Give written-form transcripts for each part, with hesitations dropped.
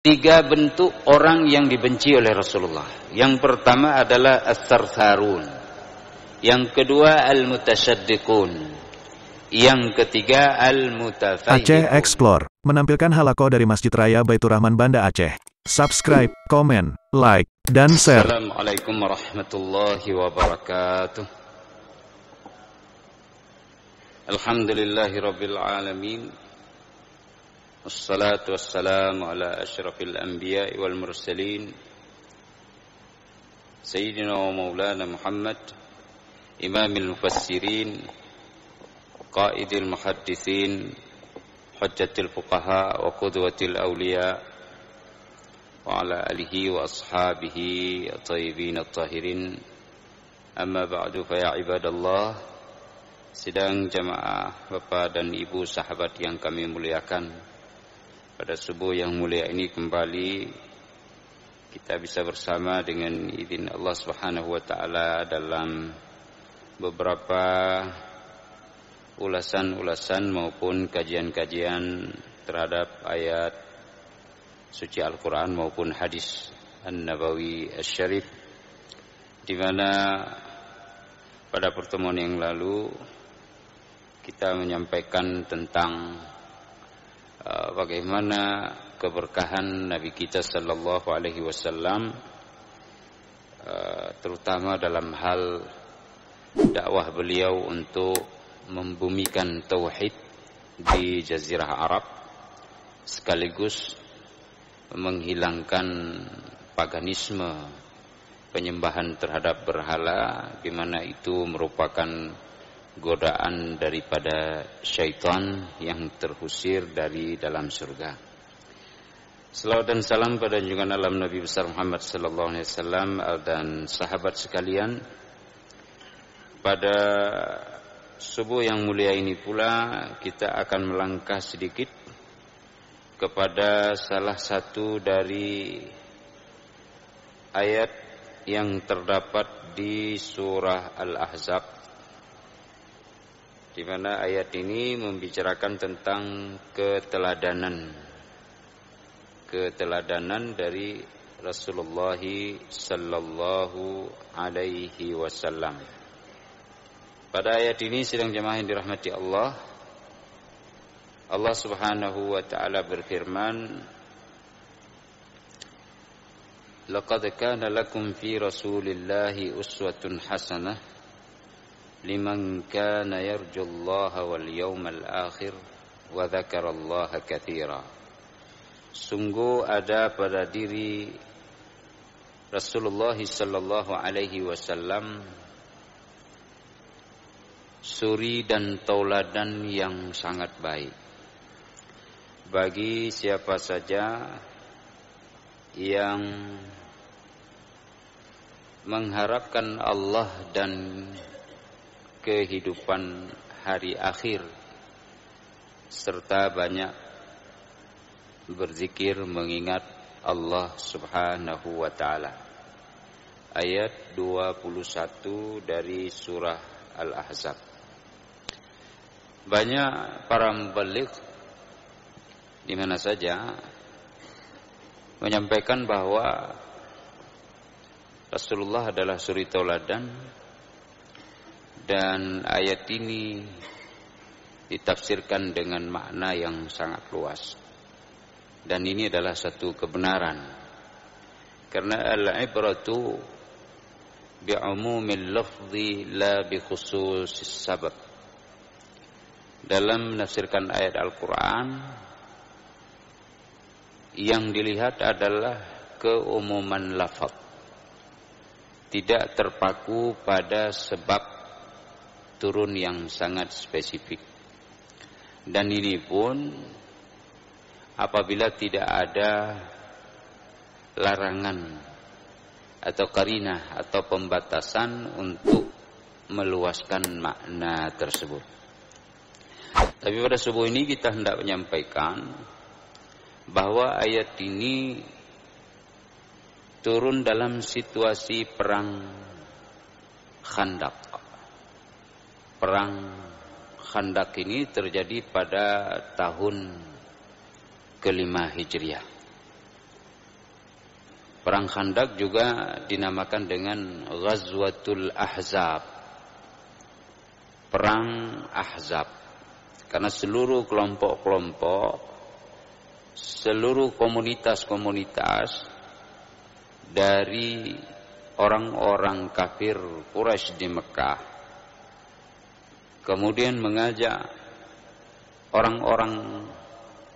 Tiga bentuk orang yang dibenci oleh Rasulullah. Yang pertama adalah as-sarsarun. Yang kedua al-mutasyaddiqun. Yang ketiga al-mutafayyiqun. Aceh Explore menampilkan halaqah dari Masjid Raya Baitur Rahman Banda Aceh. Subscribe, komen, like, dan share. Assalamualaikum warahmatullahi wabarakatuh. Alhamdulillahi rabbil alamin. Wassalatu wassalamu ala asyrafil anbiya'i wal mursalin Sayyidina wa maulana Muhammad Imamil mufassirin Qaidil muhaddithin Hujjatil fuqaha wa qudwatil awliya Wa ala alihi wa ashabihi at-tayyibin at-tahirin. Amma ba'du fa ya ibadallah. Sidang jamaah Bapak dan Ibu sahabat yang kami muliakan, pada subuh yang mulia ini kembali kita bisa bersama dengan izin Allah Subhanahu wa taala dalam beberapa ulasan-ulasan maupun kajian-kajian terhadap ayat suci Al-Qur'an maupun hadis An-Nabawi Asy-Syarif, di mana pada pertemuan yang lalu kita menyampaikan tentang bagaimana keberkahan Nabi kita sallallahu alaihi wasallam, terutama dalam hal dakwah beliau untuk membumikan tauhid di jazirah Arab sekaligus menghilangkan paganisme, penyembahan terhadap berhala, di mana itu merupakan godaan daripada syaitan yang terusir dari dalam surga. Selawat dan salam pada junjungan alam Nabi besar Muhammad sallallahu alaihi wasallam dan sahabat sekalian. Pada subuh yang mulia ini pula kita akan melangkah sedikit kepada salah satu dari ayat yang terdapat di surah Al-Ahzab, di mana ayat ini membicarakan tentang keteladanan dari Rasulullah sallallahu alaihi wasallam. Pada ayat ini sidang jemaah yang dirahmati Allah, Allah Subhanahu wa taala berfirman, "Laqad kana lakum fi Rasulillahi uswatun hasanah liman kana yarjullaha wal yawmal akhir wa dzakarallaha katsira." Sungguh ada pada diri Rasulullah sallallahu alaihi wasallam suri dan tauladan yang sangat baik bagi siapa saja yang mengharapkan Allah dan kehidupan hari akhir serta banyak berzikir mengingat Allah Subhanahu wa taala. Ayat 21 dari surah Al-Ahzab. Banyak para mubaligh di mana saja menyampaikan bahwa Rasulullah adalah suri tauladan, dan ayat ini ditafsirkan dengan makna yang sangat luas. Dan ini adalah satu kebenaran, karena al-ibratu bi'umumil lafzi la bi khususis sabab. Dalam menafsirkan ayat Al-Quran, yang dilihat adalah keumuman lafaz, tidak terpaku pada sebab turun yang sangat spesifik. Dan ini pun apabila tidak ada larangan atau qarinah atau pembatasan untuk meluaskan makna tersebut. Tapi pada subuh ini kita hendak menyampaikan bahwa ayat ini turun dalam situasi perang Khandaq. Perang Khandaq ini terjadi pada tahun ke-5 Hijriah. Perang Khandaq juga dinamakan dengan Ghazwatul Ahzab, Perang Ahzab, karena seluruh kelompok-kelompok, seluruh komunitas-komunitas dari orang-orang kafir Quraisy di Mekah kemudian mengajak orang-orang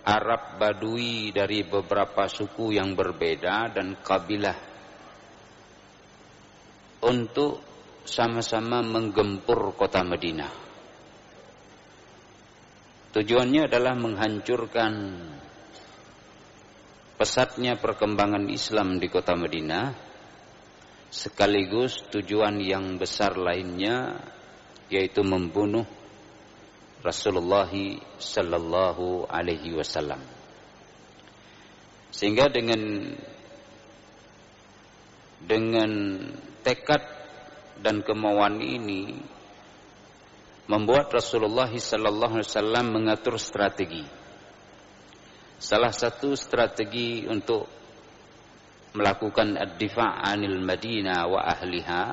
Arab Badui dari beberapa suku yang berbeda dan kabilah untuk sama-sama menggempur kota Madinah. Tujuannya adalah menghancurkan pesatnya perkembangan Islam di kota Madinah, sekaligus tujuan yang besar lainnya yaitu membunuh Rasulullah sallallahu alaihi wasallam. Sehingga dengan tekad dan kemauan ini membuat Rasulullah sallallahu alaihi wasallam mengatur strategi. Salah satu strategi untuk melakukan ad-difa' 'anil Madinah wa ahliha,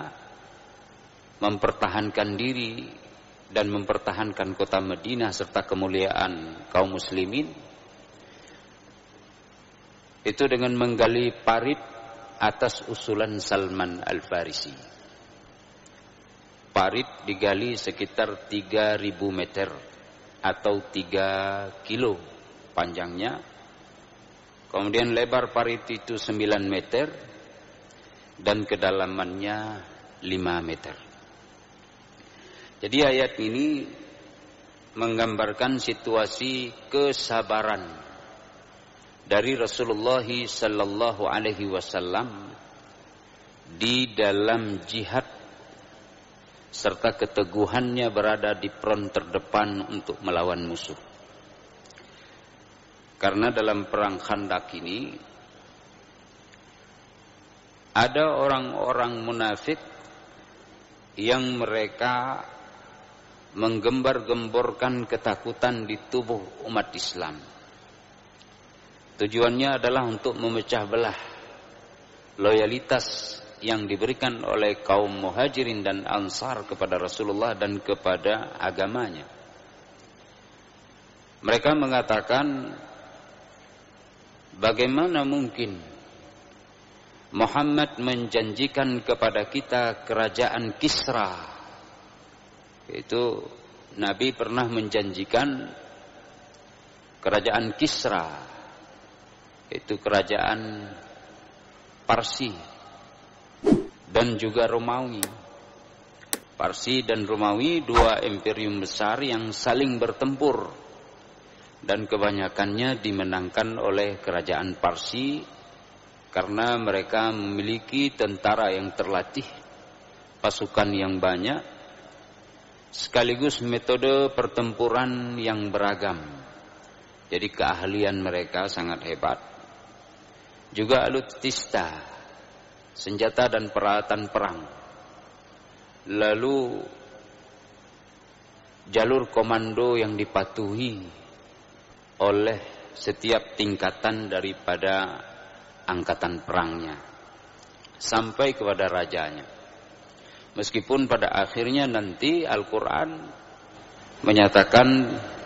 mempertahankan diri dan mempertahankan kota Madinah serta kemuliaan kaum muslimin, itu dengan menggali parit atas usulan Salman Al-Farisi. Parit digali sekitar 3.000 meter atau 3 kilo panjangnya. Kemudian lebar parit itu 9 meter dan kedalamannya 5 meter. Jadi ayat ini menggambarkan situasi kesabaran dari Rasulullah sallallahu alaihi wasallam di dalam jihad serta keteguhannya berada di front terdepan untuk melawan musuh. Karena dalam perang Khandaq ini ada orang-orang munafik yang mereka menggembar-gemborkan ketakutan di tubuh umat Islam. Tujuannya adalah untuk memecah belah loyalitas yang diberikan oleh kaum Muhajirin dan Ansar kepada Rasulullah dan kepada agamanya. Mereka mengatakan, bagaimana mungkin Muhammad menjanjikan kepada kita kerajaan Kisra? Itu Nabi pernah menjanjikan kerajaan Kisra, itu kerajaan Parsi dan juga Romawi. Parsi dan Romawi, dua imperium besar yang saling bertempur, dan kebanyakannya dimenangkan oleh kerajaan Parsi karena mereka memiliki tentara yang terlatih, pasukan yang banyak, sekaligus metode pertempuran yang beragam. Jadi keahlian mereka sangat hebat. Juga alutsista, senjata dan peralatan perang. Lalu jalur komando yang dipatuhi oleh setiap tingkatan daripada angkatan perangnya sampai kepada rajanya. Meskipun pada akhirnya nanti Al-Quran menyatakan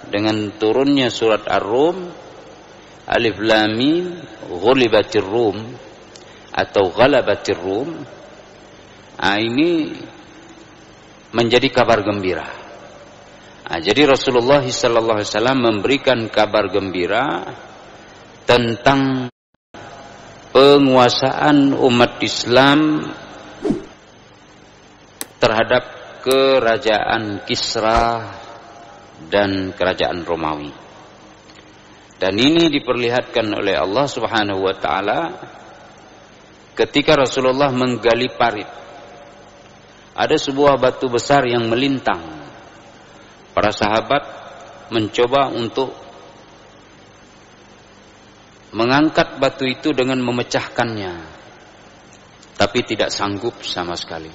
dengan turunnya surat Ar-Rum, Alif Lam Mim, Ghulibatir Rum atau Ghalabatir Rum, ini menjadi kabar gembira. Jadi Rasulullah SAW memberikan kabar gembira tentang penguasaan umat Islam terhadap kerajaan Kisra dan kerajaan Romawi. Dan ini diperlihatkan oleh Allah Subhanahu wa taala ketika Rasulullah menggali parit. Ada sebuah batu besar yang melintang. Para sahabat mencoba untuk mengangkat batu itu dengan memecahkannya, tapi tidak sanggup sama sekali.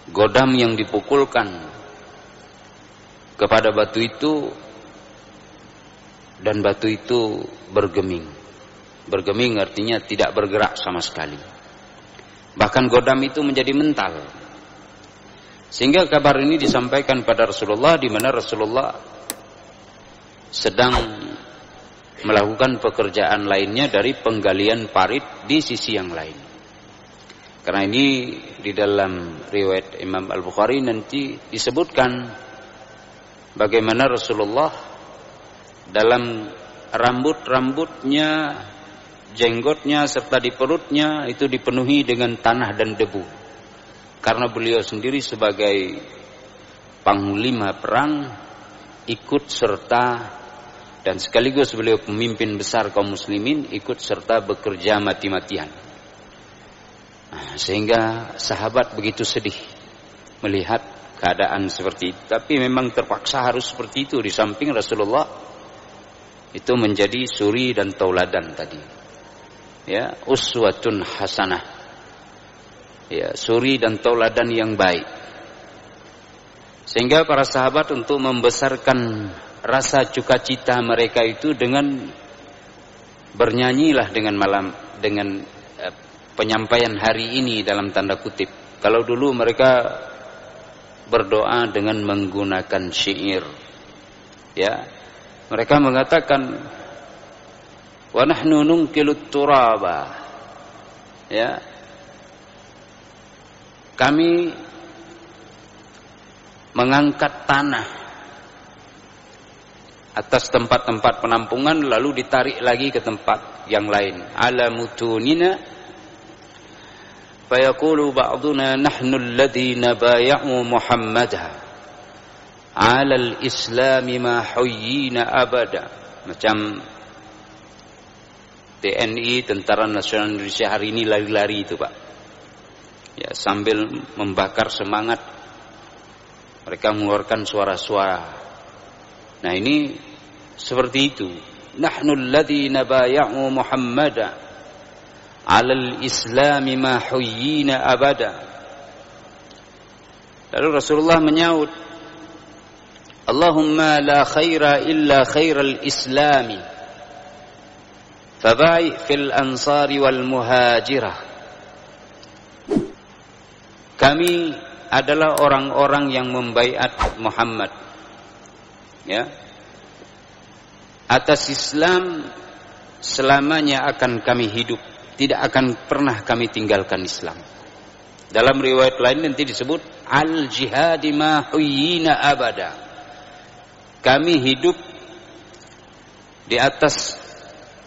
Godam yang dipukulkan kepada batu itu, dan batu itu bergeming. Bergeming artinya tidak bergerak sama sekali. Bahkan godam itu menjadi mental. Sehingga kabar ini disampaikan pada Rasulullah, di mana Rasulullah sedang melakukan pekerjaan lainnya dari penggalian parit di sisi yang lain. Karena ini di dalam riwayat Imam Al-Bukhari nanti disebutkan bagaimana Rasulullah dalam rambut-rambutnya, jenggotnya serta di perutnya itu dipenuhi dengan tanah dan debu. Karena beliau sendiri sebagai panglima perang ikut serta dan sekaligus beliau pemimpin besar kaum muslimin, ikut serta bekerja mati-matian. Sehingga sahabat begitu sedih melihat keadaan seperti itu. Tapi memang terpaksa harus seperti itu. Di samping Rasulullah itu menjadi suri dan tauladan tadi. Ya, uswatun hasanah. Ya, suri dan tauladan yang baik. Sehingga para sahabat untuk membesarkan rasa cukacita mereka itu dengan bernyanyilah dengan penyampaian hari ini dalam tanda kutip. Kalau dulu mereka berdoa dengan menggunakan syair. Ya. Mereka mengatakan wa nahnu nunqilut turaba. Ya. Kami mengangkat tanah atas tempat-tempat penampungan lalu ditarik lagi ke tempat yang lain. Ala mutunina fayaqulu ba'duna nahnu alladhina bay'u Muhammadah 'ala al-islam ma huyyina abada. Macam TNI, Tentara Nasional Indonesia hari ini lari-lari itu, Pak. Ya, sambil membakar semangat mereka mengeluarkan suara-suara. Nah, ini seperti itu. Nahnu alladhina bay'u Muhammadah 'alal islami ma huyyina abada. Lalu Rasulullah menyaut, Allahumma la khaira illa khairal islami fabai' fil ansari wal muhajirah. Kami adalah orang-orang yang membaiat Muhammad, ya, atas Islam selamanya akan kami hidup. Tidak akan pernah kami tinggalkan Islam. Dalam riwayat lain nanti disebut al-jihadi ma huyyina abada. Kami hidup di atas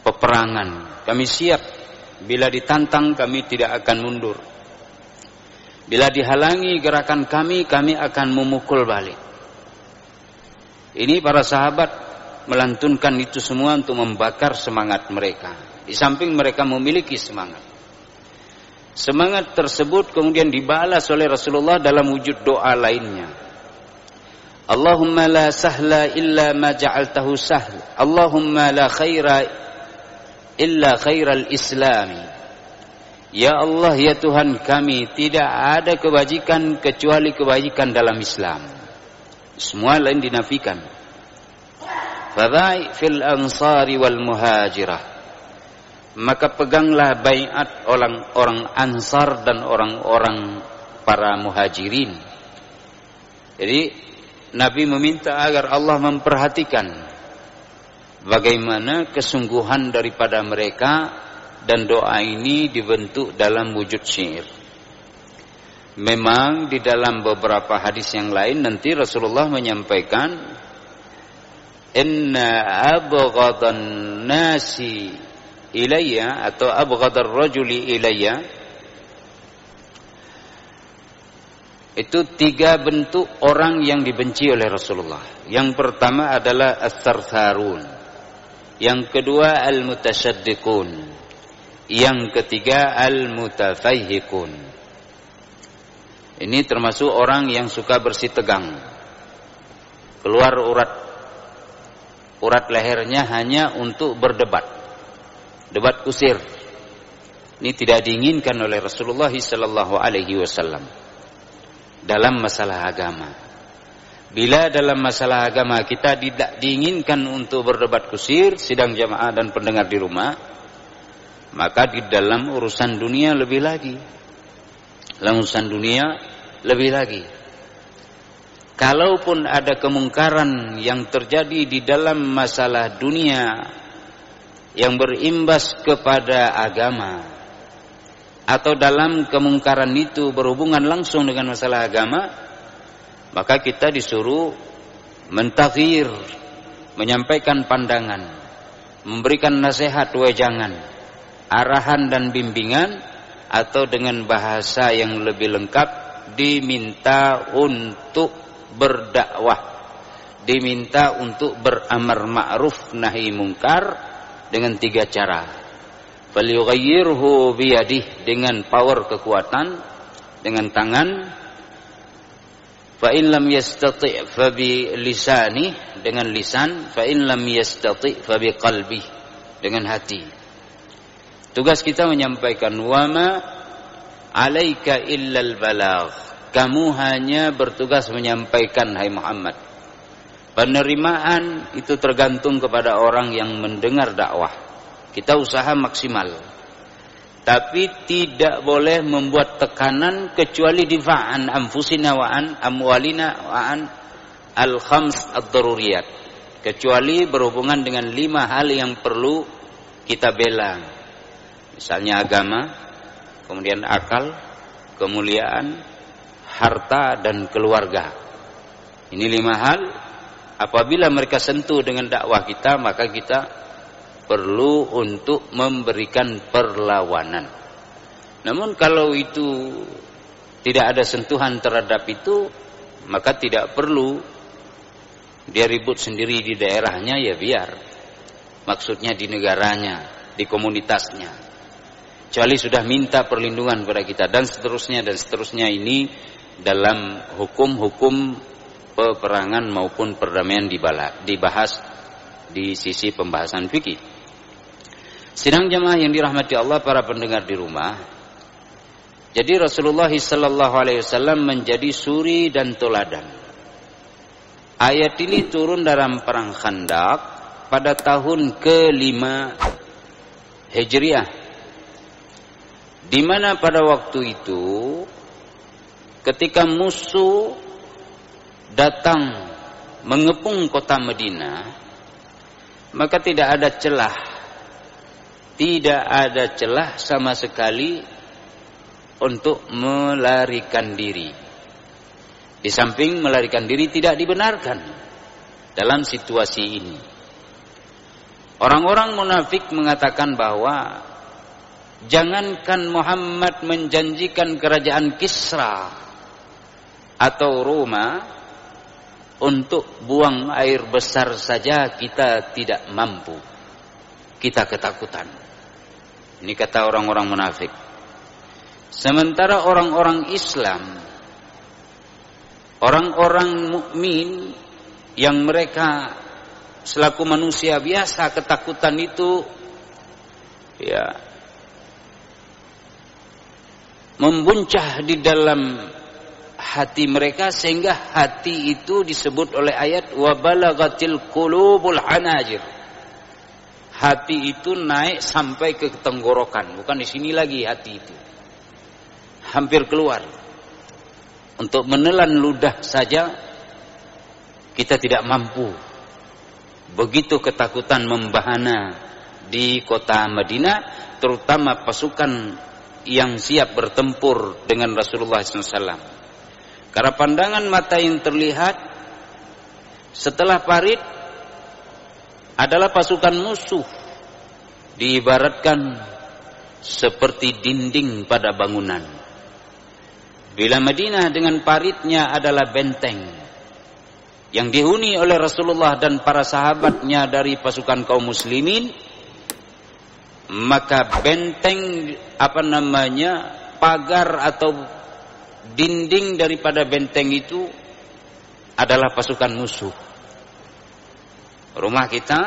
peperangan. Kami siap bila ditantang, kami tidak akan mundur. Bila dihalangi gerakan kami akan memukul balik. Ini para sahabat melantunkan itu semua untuk membakar semangat mereka. Di samping mereka memiliki semangat. Semangat tersebut kemudian dibalas oleh Rasulullah dalam wujud doa lainnya. Allahumma la sahla illa ma ja'altahu sahl. Allahumma la khaira illa khairal islami. Ya Allah, ya Tuhan kami, tidak ada kebajikan kecuali kebajikan dalam Islam. Semua lain dinafikan. Fadai fil ansari wal muhajirah. Maka peganglah baiat orang-orang Ansar dan orang-orang para muhajirin. Jadi Nabi meminta agar Allah memperhatikan bagaimana kesungguhan daripada mereka, dan doa ini dibentuk dalam wujud syair. Memang di dalam beberapa hadis yang lain nanti Rasulullah menyampaikan inna abghadan nasi ilayya atau abghadar rajuli ilayya, itu 3 bentuk orang yang dibenci oleh Rasulullah. Yang pertama adalah as-sarsarun, yang kedua al-mutasyaddiqun, yang ketiga al-mutafayhiqun. Ini termasuk orang yang suka bersih tegang. Keluar urat lehernya hanya untuk berdebat. Debat kusir. Ini tidak diinginkan oleh Rasulullah sallallahu alaihi wasallam dalam masalah agama. Bila dalam masalah agama kita tidak diinginkan untuk berdebat kusir, sidang jamaah dan pendengar di rumah, Maka di dalam urusan dunia lebih lagi. Dalam urusan dunia lebih lagi. Kalaupun ada kemungkaran yang terjadi di dalam masalah dunia yang berimbas kepada agama, atau dalam kemungkaran itu berhubungan langsung dengan masalah agama, maka kita disuruh mentaghir, menyampaikan pandangan, memberikan nasihat wejangan, arahan dan bimbingan, atau dengan bahasa yang lebih lengkap diminta untuk berdakwah, diminta untuk beramar ma'ruf nahi mungkar dengan 3 cara. Falyughayyirhu biyadihi, dengan power kekuatan, dengan tangan. Fa in lam yastati' fa bi lisanihi, dengan lisan. Fa in lam yastati' fa bi qalbihi, dengan hati. Tugas kita menyampaikan, wa ma 'alaika illal balagh. Kamu hanya bertugas menyampaikan, hai Muhammad. Penerimaan itu tergantung kepada orang yang mendengar dakwah. Kita usaha maksimal, tapi tidak boleh membuat tekanan kecuali difa'an anfusina wa an amwalina wa an al-khams ad-daruriyat, kecuali berhubungan dengan 5 hal yang perlu kita bela. Misalnya agama, kemudian akal, kemuliaan, harta, dan keluarga. Ini 5 hal. Apabila mereka sentuh dengan dakwah kita, maka kita perlu untuk memberikan perlawanan. Namun kalau itu tidak ada sentuhan terhadap itu, maka tidak perlu dia ribut sendiri di daerahnya, ya biar. Maksudnya di negaranya, di komunitasnya. Kecuali sudah minta perlindungan kepada kita, dan seterusnya dan seterusnya. Ini dalam hukum-hukum peperangan maupun perdamaian dibahas di sisi pembahasan fikih. Sidang jamaah yang dirahmati Allah, para pendengar di rumah. Jadi Rasulullah SAW menjadi suri dan toladan. Ayat ini turun dalam perang Khandaq pada tahun ke-5 Hijriah, di mana pada waktu itu ketika musuh datang mengepung kota Madinah, maka tidak ada celah sama sekali untuk melarikan diri. Di samping melarikan diri tidak dibenarkan dalam situasi ini. Orang-orang munafik mengatakan bahwa jangankan Muhammad menjanjikan kerajaan Kisra atau Roma, untuk buang air besar saja kita tidak mampu. Kita ketakutan. Ini kata orang-orang munafik. Sementara orang-orang Islam, orang-orang mukmin yang mereka selaku manusia biasa, ketakutan itu ya membuncah di dalam hati mereka, sehingga hati itu disebut oleh ayat wa balagatil qulubul hanajir. Hati itu naik sampai ke tenggorokan, bukan di sini lagi hati itu. Hampir keluar. Untuk menelan ludah saja kita tidak mampu. Begitu ketakutan membahana di kota Madinah, terutama pasukan yang siap bertempur dengan Rasulullah SAW. Karena pandangan mata yang terlihat setelah parit adalah pasukan musuh, diibaratkan seperti dinding pada bangunan. Bila Madinah dengan paritnya adalah benteng yang dihuni oleh Rasulullah dan para sahabatnya dari pasukan kaum muslimin, maka benteng pagar atau dinding daripada benteng itu adalah pasukan musuh. Rumah kita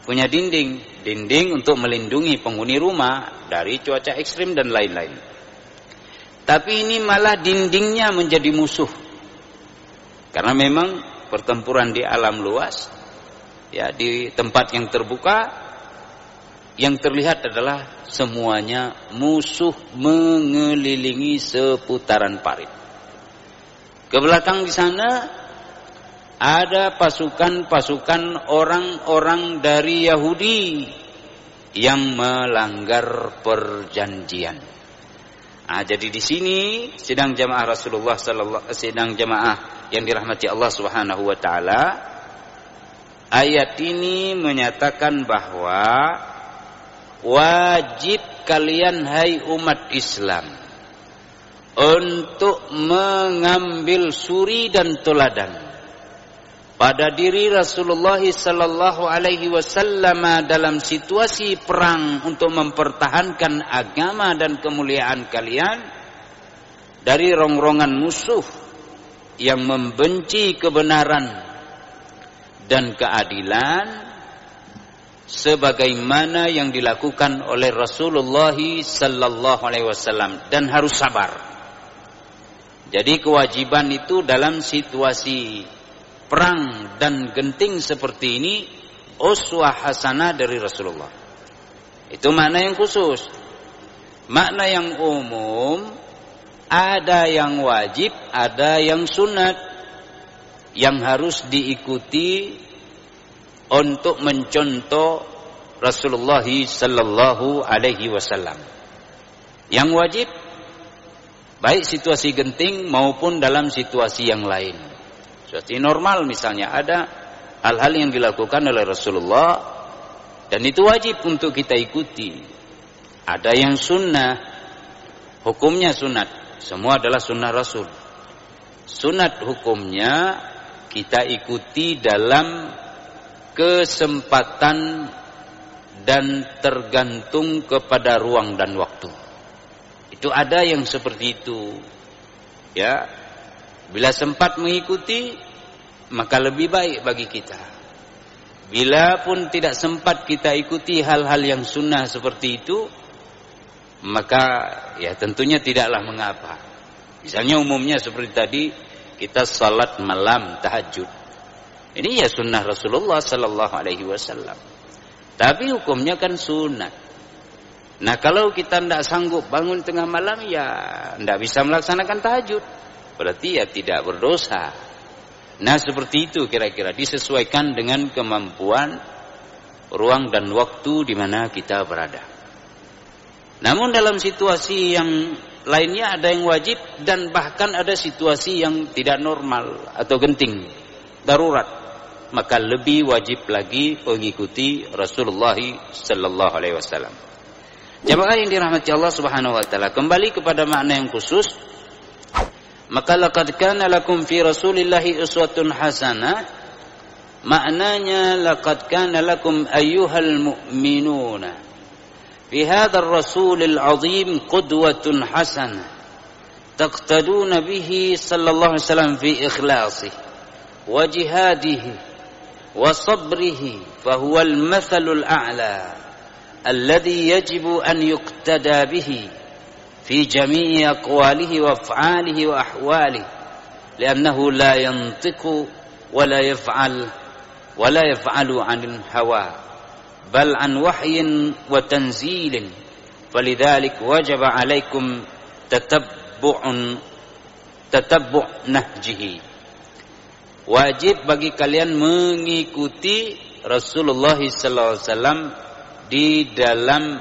punya dinding untuk melindungi penghuni rumah dari cuaca ekstrim dan lain-lain. Tapi ini malah dindingnya menjadi musuh. Karena memang pertempuran di alam luas, ya di tempat yang terbuka, yang terlihat adalah semuanya musuh mengelilingi seputaran parit. Ke belakang di sana ada pasukan-pasukan orang-orang dari Yahudi yang melanggar perjanjian. Jadi di sini sidang jamaah Rasulullah sidang jamaah yang dirahmati Allah Subhanahu wa taala, ayat ini menyatakan bahwa wajib kalian hai umat Islam untuk mengambil suri dan teladan pada diri Rasulullah sallallahu alaihi wasallam dalam situasi perang untuk mempertahankan agama dan kemuliaan kalian dari rongrongan musuh yang membenci kebenaran dan keadilan, sebagaimana yang dilakukan oleh Rasulullah sallallahu alaihi wasallam, dan harus sabar. Jadi kewajiban itu dalam situasi perang dan genting seperti ini, uswah hasanah dari Rasulullah. Itu makna yang khusus. Makna yang umum, ada yang wajib, ada yang sunat yang harus diikuti untuk mencontoh Rasulullah sallallahu alaihi wasallam. Yang wajib baik situasi genting maupun dalam situasi yang lain. Situasi normal misalnya ada hal-hal yang dilakukan oleh Rasulullah dan itu wajib untuk kita ikuti. Ada yang sunnah, hukumnya sunat. Semua adalah sunnah Rasul. Sunat hukumnya kita ikuti dalam kesempatan dan tergantung kepada ruang dan waktu. Itu ada yang seperti itu. Ya. Bila sempat mengikuti, maka lebih baik bagi kita. Bila pun tidak sempat kita ikuti hal-hal yang sunnah seperti itu, maka ya tentunya tidaklah mengapa. Misalnya umumnya seperti tadi, kita salat malam tahajud. Ini ya sunnah Rasulullah sallallahu alaihi wasallam. Tapi hukumnya kan sunat. Nah, kalau kita tidak sanggup bangun tengah malam, ya tidak bisa melaksanakan tahajud. Berarti ya tidak berdosa. Nah, seperti itu kira-kira, disesuaikan dengan kemampuan, ruang dan waktu di mana kita berada. Namun dalam situasi yang lainnya ada yang wajib dan bahkan ada situasi yang tidak normal atau genting, darurat. Maka lebih wajib lagi mengikuti Rasulullah sallallahu alaihi wasallam. Jamaah yang dirahmati Allah Subhanahu wa taala, kembali kepada makna yang khusus, maka laqad kana lakum fi Rasulillahi uswatun hasanah, maknanya laqad kana lakum ayyuhal mu'minuna fi hadzal rasulil azim qudwatun hasanah taqtaduna bihi sallallahu alaihi wasallam fi ikhlasihi wa jihadihi wa sabrihi fa huwal mathalul a'la alladhi yajibu an yuqtada bihi في جميع أقواله وأفعاله وأحواله لأنه لا ينطق ولا يفعل عن الهوى بل عن وحي وتنزيل فلذلك وجب عليكم تتبع نهجه. Wajib bagi kalian mengikuti Rasulullah sallallahu alaihi wasallam di dalam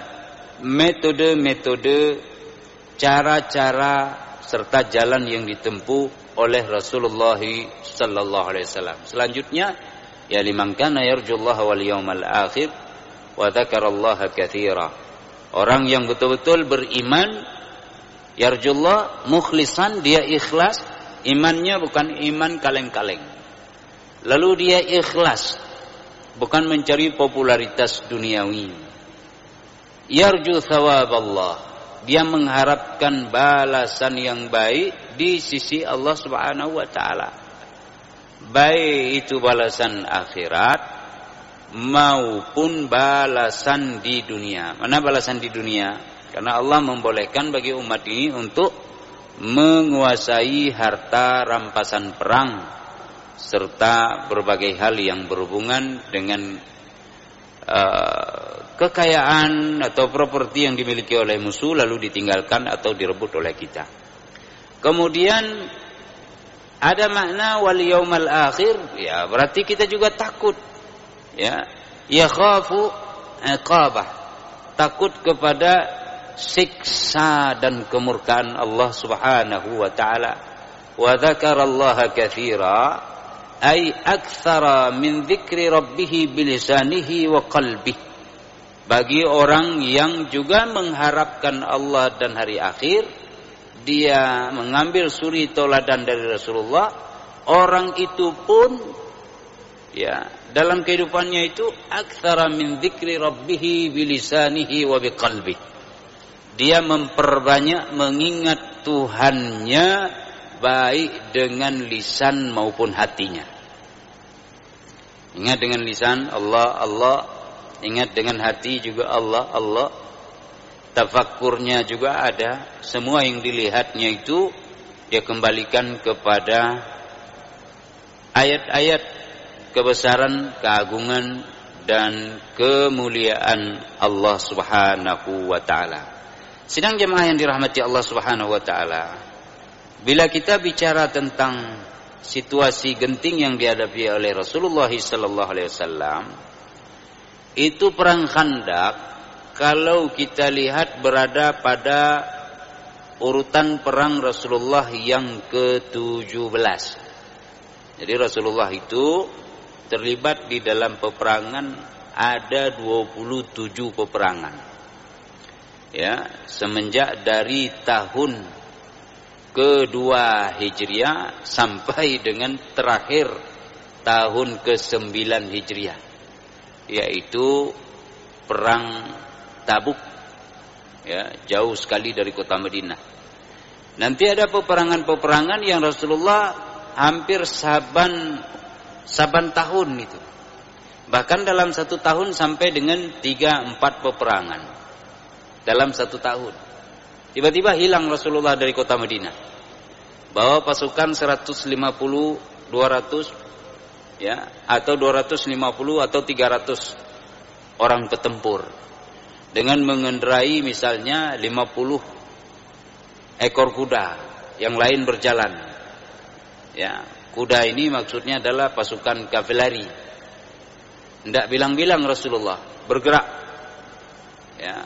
metode-metode, cara-cara serta jalan yang ditempuh oleh Rasulullah sallallahu alaihi wasallam. Selanjutnya, ya liman kana yarjullaha wal yawmal akhir wa dzakarallaha katsira. Orang yang betul-betul beriman, yarjullah, mukhlisan, dia ikhlas, imannya bukan iman kaleng-kaleng. Lalu dia ikhlas, bukan mencari popularitas duniawi. Yarju thawaballah, dia mengharapkan balasan yang baik di sisi Allah Subhanahu wa taala. Baik itu balasan akhirat maupun balasan di dunia. Mana balasan di dunia? Karena Allah membolehkan bagi umat ini untuk menguasai harta rampasan perang serta berbagai hal yang berhubungan dengan kekayaan atau properti yang dimiliki oleh musuh lalu ditinggalkan atau direbut oleh kita. Kemudian ada makna wal yaumal akhir, ya berarti kita juga takut, ya yakhafu iqabah, takut kepada siksa dan kemurkaan Allah Subhanahu wa taala. Wa dzakarallaha katsira ay aktsara min dzikri rabbih bilisanihi wa qalbihi. Bagi orang yang juga mengharapkan Allah dan hari akhir, dia mengambil suri toladan dari Rasulullah, orang itu pun ya dalam kehidupannya itu aktsara min dzikri rabbih bilisanihi wa biqalbihi. Dia memperbanyak mengingat Tuhannya baik dengan lisan maupun hatinya. Ingat dengan lisan Allah, Allah. Ingat dengan hati juga Allah, Allah. Tafakkurnya juga ada. Semua yang dilihatnya itu dia kembalikan kepada ayat-ayat kebesaran, keagungan dan kemuliaan Allah Subhanahu wa taala. Sidang jemaah yang dirahmati Allah Subhanahu wa taala, bila kita bicara tentang situasi genting yang dihadapi oleh Rasulullah sallallahu alaihi wasallam, itu perang Khandaq, kalau kita lihat berada pada urutan perang Rasulullah yang ke-17. Jadi Rasulullah itu terlibat di dalam peperangan ada 27 peperangan. Ya, semenjak dari tahun kedua Hijriah sampai dengan terakhir tahun ke-9 Hijriah, yaitu perang Tabuk, ya, jauh sekali dari kota Madinah. Nanti ada peperangan-peperangan yang Rasulullah hampir saban tahun itu. Bahkan dalam satu tahun sampai dengan 3-4 peperangan dalam satu tahun. Tiba-tiba hilang Rasulullah dari kota Madinah, bawa pasukan 150, 200, ya, atau 250 atau 300 orang petempur, dengan mengendarai misalnya 50 ekor kuda, yang lain berjalan. Ya, kuda ini maksudnya adalah pasukan kavaleri. Tidak bilang-bilang Rasulullah bergerak. Ya,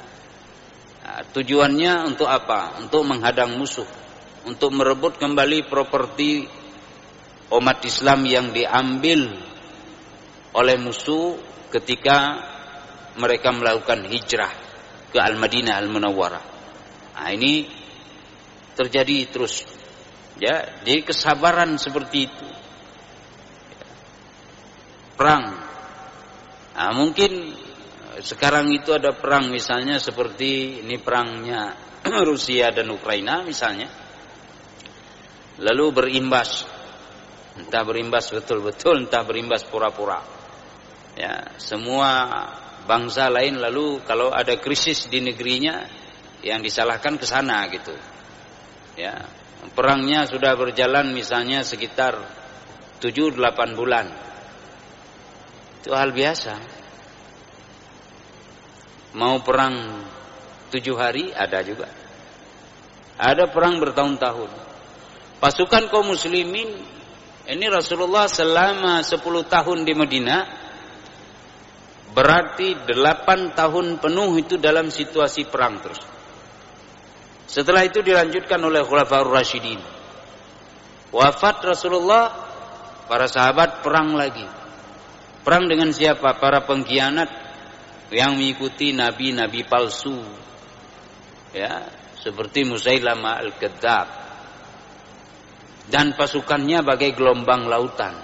nah, tujuannya untuk apa? Untuk menghadang musuh, untuk merebut kembali properti umat Islam yang diambil oleh musuh ketika mereka melakukan hijrah ke Al-Madinah Al-Munawwarah. Nah, ini terjadi terus. Ya, jadi kesabaran seperti itu. Perang. Nah, mungkin sekarang itu ada perang misalnya seperti ini perangnya Rusia dan Ukraina misalnya. Lalu berimbas. Entah berimbas betul-betul, entah berimbas pura-pura. Ya, semua bangsa lain lalu kalau ada krisis di negerinya yang disalahkan ke sana gitu. Ya, perangnya sudah berjalan misalnya sekitar 7-8 bulan. Itu hal biasa. Mau perang 7 hari ada juga. Ada perang bertahun-tahun. Pasukan kaum muslimin ini Rasulullah selama 10 tahun di Madinah, berarti 8 tahun penuh itu dalam situasi perang terus. Setelah itu dilanjutkan oleh Khulafaur Rasyidin. Wafat Rasulullah, para sahabat perang lagi. Perang dengan siapa? Para pengkhianat yang mengikuti nabi-nabi palsu. Ya, seperti Musailamah Al-Kadzdzab. Dan pasukannya bagai gelombang lautan.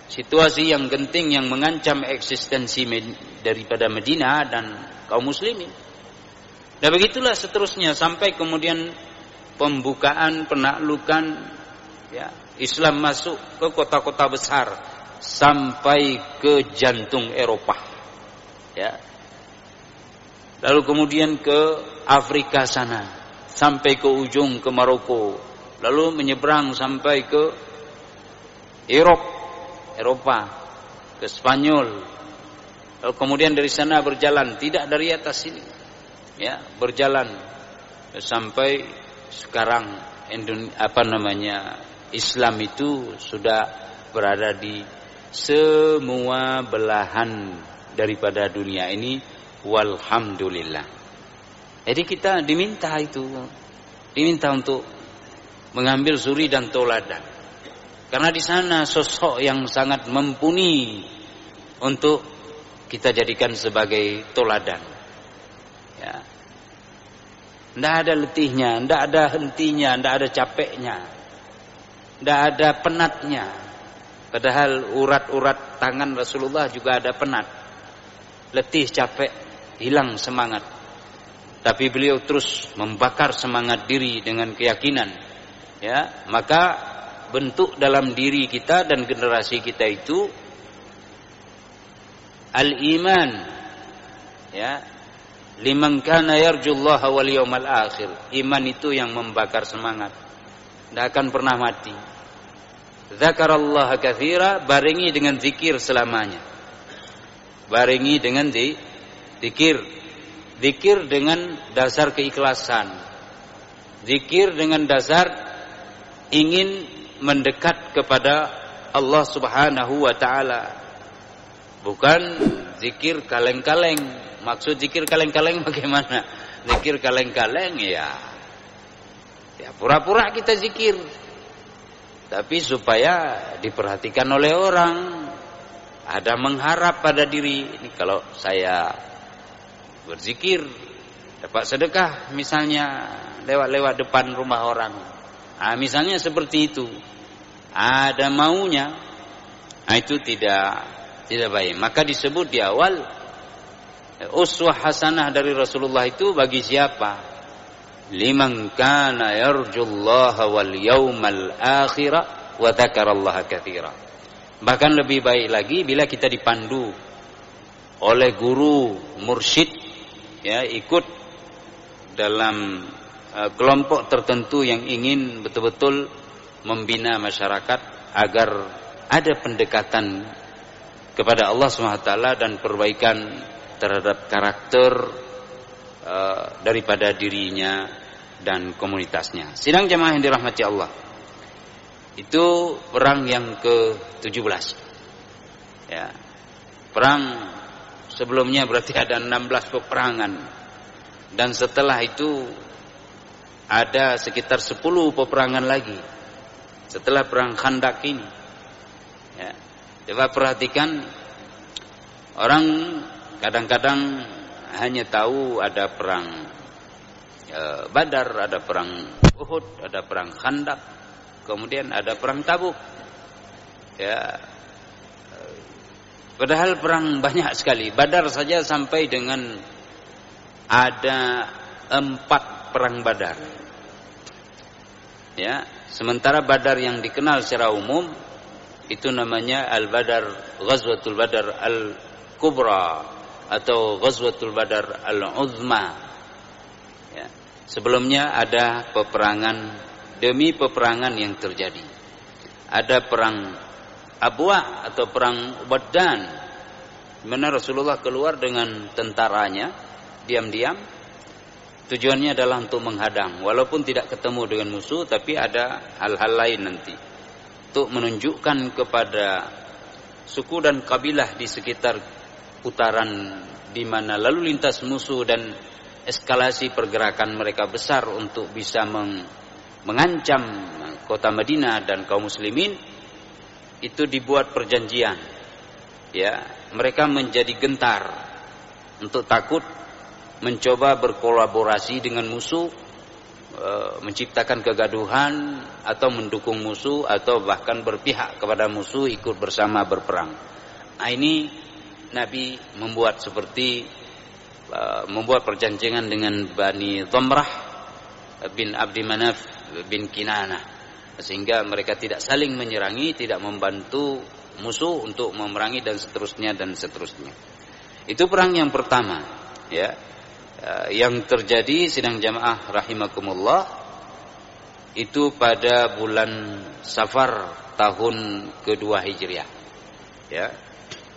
Situasi yang genting yang mengancam eksistensi daripada Madinah dan kaum muslimin. Dan begitulah seterusnya sampai kemudian pembukaan, penaklukan, ya, Islam masuk ke kota-kota besar sampai ke jantung Eropa. Ya. Lalu kemudian ke Afrika sana sampai ke ujung ke Maroko. Lalu menyeberang sampai ke Eropa, ke Spanyol, Lalu kemudian dari sana berjalan, tidak dari atas sini, ya, berjalan sampai sekarang Islam itu sudah berada di semua belahan daripada dunia ini, walhamdulillah. Jadi kita diminta untuk mengambil suri dan toladan, karena di sana sosok yang sangat mumpuni untuk kita jadikan sebagai toladan. Ya. Tidak ada letihnya, tidak ada hentinya, tidak ada capeknya, tidak ada penatnya. Padahal urat-urat tangan Rasulullah juga ada penat, letih, capek, hilang semangat. Tapi beliau terus membakar semangat diri dengan keyakinan. Ya, maka bentuk dalam diri kita dan generasi kita itu al-iman, ya, liman kana yarjullaha wal yawmal akhir. Iman itu yang membakar semangat, tidak akan pernah mati. Dzakarallaha katsira, barengi dengan zikir selamanya. Barengi dengan zikir. Zikir dengan dasar keikhlasan. Zikir dengan dasar ingin mendekat kepada Allah Subhanahu wa taala. Bukan zikir kaleng-kaleng. Maksud zikir kaleng-kaleng bagaimana? Zikir kaleng-kaleng ya pura-pura kita zikir, tapi supaya diperhatikan oleh orang, ada mengharap pada diri. Ini kalau saya berzikir dapat sedekah misalnya lewat depan rumah orang, misalnya seperti itu, ada maunya, itu tidak baik. Maka disebut di awal uswah hasanah dari Rasulullah itu bagi siapa? Liman kana yarjullaha wal yawmal akhira wa dzakarallaha katsira. Bahkan lebih baik lagi bila kita dipandu oleh guru mursyid, ya, ikut dalam kelompok tertentu yang ingin betul-betul membina masyarakat agar ada pendekatan kepada Allah SWT dan perbaikan terhadap karakter daripada dirinya dan komunitasnya. Sidang jamaah yang dirahmati Allah, itu perang yang ke-17. Ya. Perang sebelumnya berarti ada 16 peperangan, dan setelah itu ada sekitar 10 peperangan lagi setelah perang Khandaq ini. Ya. Coba perhatikan, orang kadang-kadang hanya tahu ada perang Badar, ada perang Uhud, ada perang Khandaq, kemudian ada perang Tabuk. Ya, padahal perang banyak sekali. Badar saja sampai dengan ada 4 perang Badar. Ya, sementara Badar yang dikenal secara umum itu namanya Al-Badar, Ghazwatul Badar Al-Kubra atau Ghazwatul Badar Al-Uzma. Ya. Sebelumnya ada peperangan demi peperangan yang terjadi. Ada perang Abwa atau perang Baddan, di mana Rasulullah keluar dengan tentaranya diam-diam. Tujuannya adalah untuk menghadang, walaupun tidak ketemu dengan musuh, tapi ada hal-hal lain nanti untuk menunjukkan kepada suku dan kabilah di sekitar putaran di mana lalu lintas musuh dan eskalasi pergerakan mereka besar untuk bisa mengancam kota Madinah dan kaum muslimin. Itu dibuat perjanjian, ya, mereka menjadi gentar untuk takut mencoba berkolaborasi dengan musuh, menciptakan kegaduhan atau mendukung musuh atau bahkan berpihak kepada musuh ikut bersama berperang. Ini Nabi membuat perjanjian dengan Bani Dhamrah bin Abdi Manaf bin Kinanah, sehingga mereka tidak saling menyerangi, tidak membantu musuh untuk memerangi dan seterusnya. Itu perang yang pertama, ya, yang terjadi sidang jamaah rahimakumullah, itu pada bulan Safar tahun kedua Hijriah. Ya.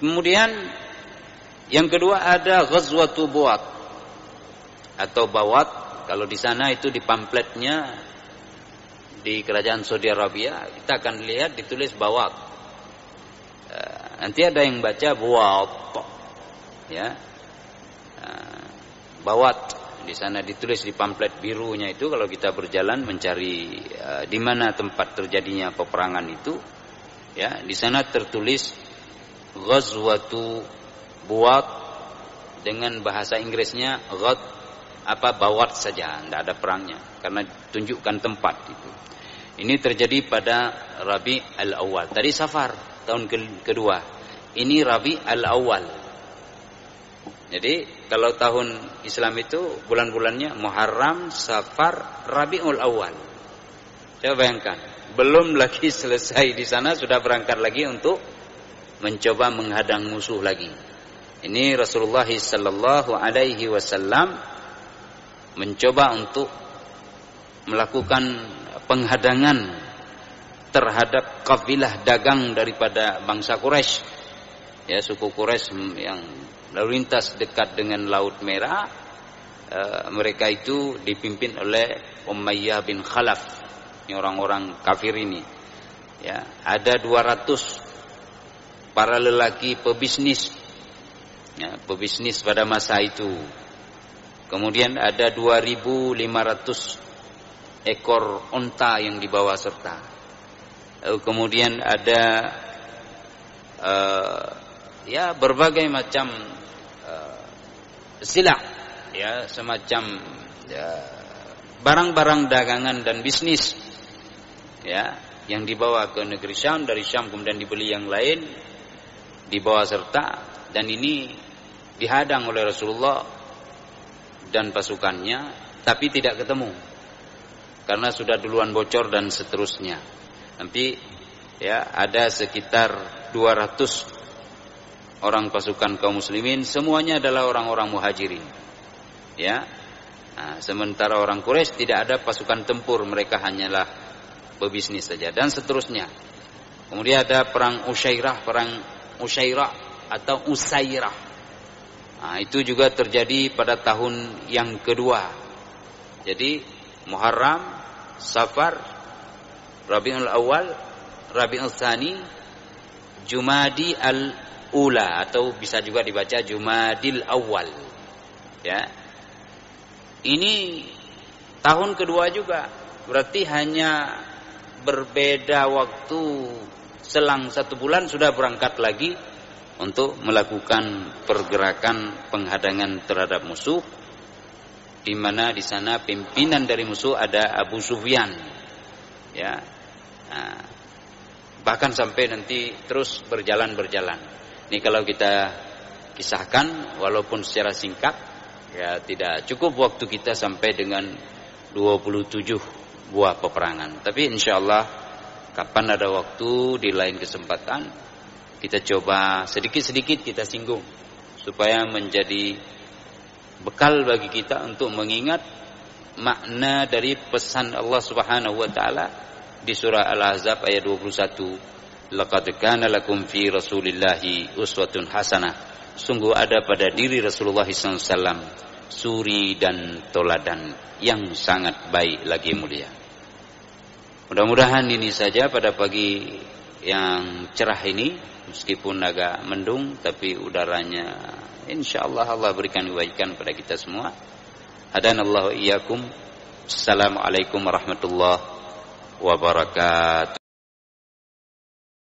Kemudian Yang kedua ada Ghazwatu Buat atau Bawat. Kalau di sana itu di pamfletnya di kerajaan Saudi Arabia, kita akan lihat ditulis Bawat. Nanti ada yang baca Buat, ya. Bawat di sana ditulis di pamflet birunya itu. Kalau kita berjalan mencari di mana tempat terjadinya peperangan itu, ya, di sana tertulis Ghazwatu Buat dengan bahasa Inggrisnya Bawat saja, tidak ada perangnya karena tunjukkan tempat itu. Ini terjadi pada Rabi al-Awwal. Tadi Safar tahun kedua. Ini Rabi al-Awwal. Jadi kalau tahun Islam itu bulan-bulannya Muharram, Safar, Rabiul Awal. Coba bayangkan, belum lagi selesai di sana sudah berangkat lagi untuk mencoba menghadang musuh lagi. Ini Rasulullah sallallahu alaihi wasallam mencoba untuk melakukan penghadangan terhadap kafilah dagang daripada bangsa Quraisy. Ya, suku Quraisy yang lalu lintas dekat dengan Laut Merah. Mereka itu dipimpin oleh Umayyah bin Khalaf. Ini orang-orang kafir ini. Ya, ada 200 para lelaki pebisnis. Ya, pebisnis pada masa itu. Kemudian ada 2.500 ekor unta yang dibawa serta. Kemudian ada ya berbagai macam silah, ya, semacam barang-barang dagangan dan bisnis, ya, yang dibawa ke negeri Syam. Dari Syam kemudian dibeli yang lain, dibawa serta, dan ini dihadang oleh Rasulullah dan pasukannya, tapi tidak ketemu karena sudah duluan bocor dan seterusnya. Nanti ya ada sekitar 200 orang pasukan kaum muslimin, semuanya adalah orang-orang muhajirin. Ya. Nah, sementara orang Quraisy tidak ada pasukan tempur, mereka hanyalah pebisnis saja dan seterusnya. Kemudian ada perang Usyairah atau Usairah. Nah, itu juga terjadi pada tahun yang kedua. Jadi Muharram, Safar, Rabiul Awal, Rabiul Tsani, Jumadi al-Ula, atau bisa juga dibaca Jumadil Awal. Ya. Ini tahun kedua juga. Berarti hanya berbeda waktu, selang 1 bulan sudah berangkat lagi untuk melakukan pergerakan penghadangan terhadap musuh, di mana di sana pimpinan dari musuh ada Abu Sufyan, ya. Nah, bahkan sampai nanti terus berjalan. Ini kalau kita kisahkan, walaupun secara singkat, ya tidak cukup waktu kita sampai dengan 27 buah peperangan. Tapi insyaallah kapan ada waktu di lain kesempatan kita coba sedikit-sedikit kita singgung supaya menjadi bekal bagi kita untuk mengingat makna dari pesan Allah Subhanahu wa taala di surah Al-Ahzab ayat 21. Laqad kana lakum fi Rasulillahi uswatun hasanah. Sungguh ada pada diri Rasulullah SAW suri dan toladan yang sangat baik lagi mulia. Mudah-mudahan ini saja pada pagi yang cerah ini. Meskipun agak mendung, tapi udaranya insyaallah Allah berikan kebaikan pada kita semua. Hadanallahu iyyakum. Assalamualaikum warahmatullahi wabarakatuh.